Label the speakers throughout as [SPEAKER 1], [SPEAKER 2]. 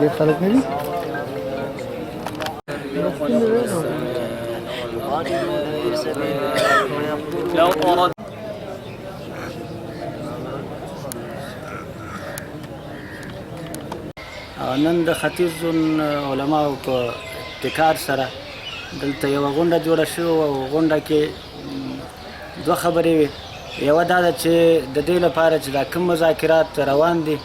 [SPEAKER 1] ډېر خلک نه دي.
[SPEAKER 2] نن د ختیځ زون علماو په ابتکار سره دلته یوه غونډه جوړه شوې او غونډه کې دوه خبرې وې. یوه دا ده چې د دې لپاره چې دا کوم مذاکرات روان دي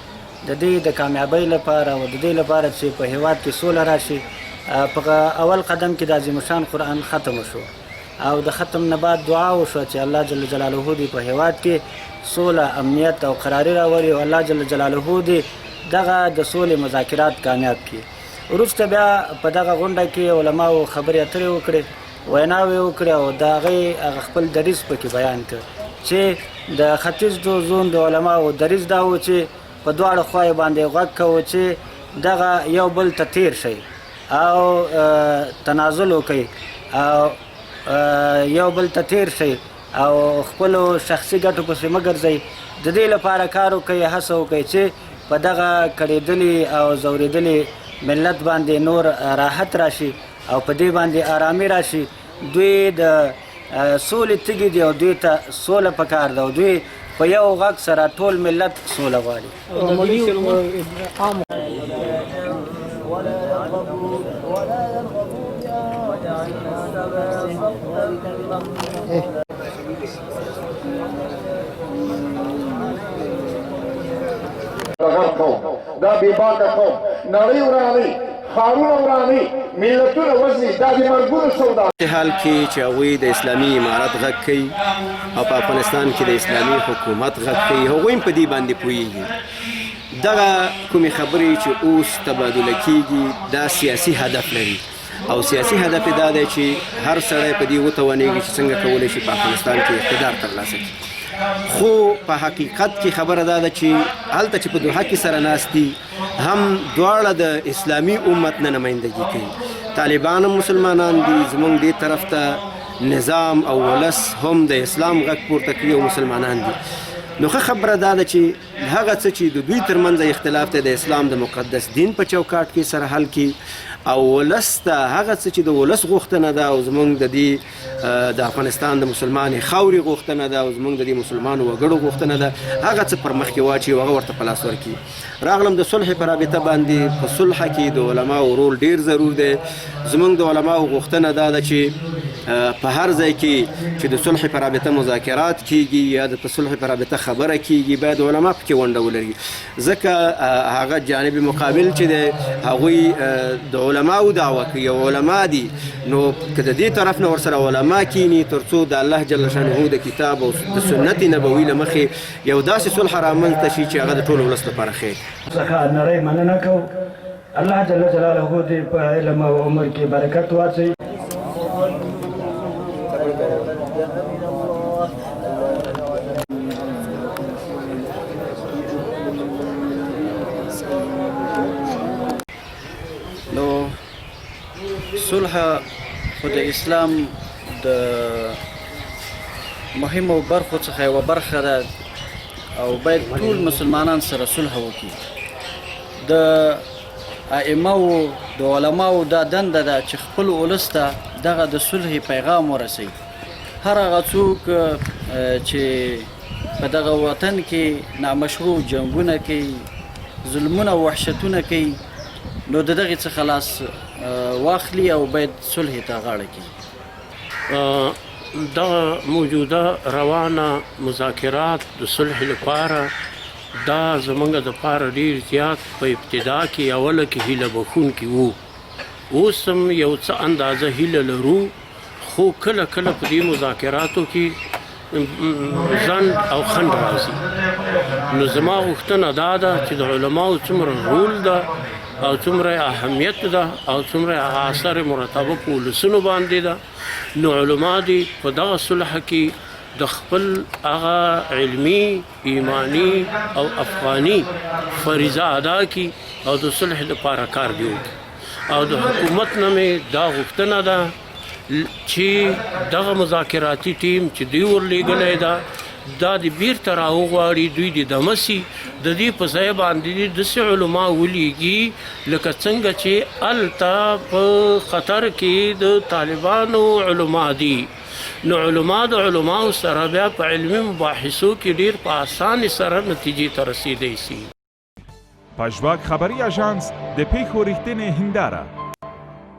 [SPEAKER 2] د دې د کامیابۍ لپاره او د دې لپاره چې په هیواد کې سوله راشي، په اول قدم کې د عظیم الشان قرآن ختم شو او د ختم نه بعد دعا وشوه چې الله جل جلاله دې په هیواد کې سوله، امنیت او قراري راولي او الله جل جلاله دې دغه د سولې مذاکرات کامیاب کړي. وروسته بیا په دغه غونډه کې علماو خبرې اترې وکړې، ویناوې وکړې او د هغې خپل دریځ پکې بیان کړ چې د ختیځ زون د علماو دریځ دا و چې په دواړو خوا یې باندې غوږ کوو چې دغه یو بل ته تیر شي او تنازل وکړي او یو بل ته تیر شي او خپلو شخصي ګټو پسې مه ګرځئ. د دې لپاره کار وکړئ، هڅه وکړئ چې په دغه کړېدلي او ځورېدلي ملت باندې نور راحت راشي او په دې باندې آرامي راشي. دوی د سولې تږي دي او دوی ته سوله پکار ده او دوی په یو غږ سره ټول ملت سوله غواړي.
[SPEAKER 3] دا بېباکه قوم نړۍ ورانوي، ښارونه ورانوي، ملتونه وژني، دا د مرګونو سودا.
[SPEAKER 4] په حال کې چې هغوی د اسلامي امارت غږ کوي او په افغانستان کې د اسلامي حکومت غږ کوي، هغوی هم په دې باندې پوهېږي. دغه کومې خبرې چې اوس تبادله کېږي دا سیاسي هدف لري او سیاسي هدف یې دا دی چې هر سړی په دې وتوانېږي چې څنګه کولی شي په افغانستان کې اقتدار ترلاسه کړي. خو په حقیقت کې خبره دا ده چې هلته چې په دوحه کې سره ناست دي هم دواړه د اسلامي امت نه نمایندګي کوي. طالبان هم مسلمانان دي، زموږ دې طرف ته نظام او ولس هم د اسلام غږ پورته کوي او مسلمانان دي. نو ښه خبره دا ده چې هغه څه چې د دوی ترمنځ اختلاف دی د اسلام د مقدس دین په چوکاټ کې سره حل کړي او ولس ته هغه څه چې د ولس غوښتنه ده او زموږ د دې د افغانستان د مسلمانې خاورې غوښتنه ده او زموږ د دې مسلمانو وګړو غوښتنه ده هغه څه پر مخ کې واچي او هغه ورته په لاس ورکړي. راغلم د صلح په رابطه باندې. په صلح کې د علماو رول ډیر ضرور دی. زموږ د علماو غوښتنه دا ده چې په هر ځای کې چې د صلح په رابطه مذاکرات کیږي یا د صلح په رابطه خبره کیږي باید علما پکې ونډه ولري، ځکه هغه جانب مقابل چې دی هغوی د علماو دعوه کوي او علما دي، نو که د دې طرف نه ورسره علما کینی تر څو د الله جل شانه د کتاب او د سنت نبوي له مخې یو داسې صلح رامنځته شي چې هغه د ټول ولس لپاره خیر.
[SPEAKER 2] څخه نړۍ مننه کوو. الله جل جلاله دې په علم او عمر کې برکت واچوي. نو صلح خو د اسلام د مهمو برخو څخه یوه برخه ده او باید ټول مسلمانان سره صلح وکړي. د ائمو د علماو دا دنده ده چې خپل ولس ته دغه د صلح پیغام ورسوي. هر هغه څوک چې په دغه وطن کې نامشروع جنګونه کوي، ظلمونه او وحشتونه کوي، نو د دغې څخه لاس واخلي او باید صلح ته غاړه کړي.
[SPEAKER 5] دا موجوده روانه مذاکرات د صلح لپاره دا زمونږ دپاره ډېر زیات په ابتدا کې اوله کې هیله بخونکي وو. اوس هم یو څه اندازه هیله لرو، خو کله کله په دې مذاکراتو کې ځنډ او خنډ راځي. نو زما غوښتنه دا ده چې د علماو څومره رول ده او څومره اهمیت ده او څومره اثر مرتبه په ولسونو باندې ده، نو علما دي په دغه صلح کې د خپل هغه علمي، ایمانی او افغاني فریضه ادا کړي او د صلح لپاره کار دی وکړي. او د حکومت نه مې دا غوښتنه ده چې دغه مذاکراتي ټیم چې دوی ورلېږلی ده دا د بیرته راوغواړي، دوی د دمسي د دې په ځای باندې داسې علما ولیږي لکه څنګه چې هلته په خطر کې د طالبانو علما دي. نو علما د علماو سره بیا په علمي مباحثو کې ډېر په اسانۍ سره نتیجې ته رسېدی سي.
[SPEAKER 6] پژواک خبری آژانس د پیښو ریښتینې هنداره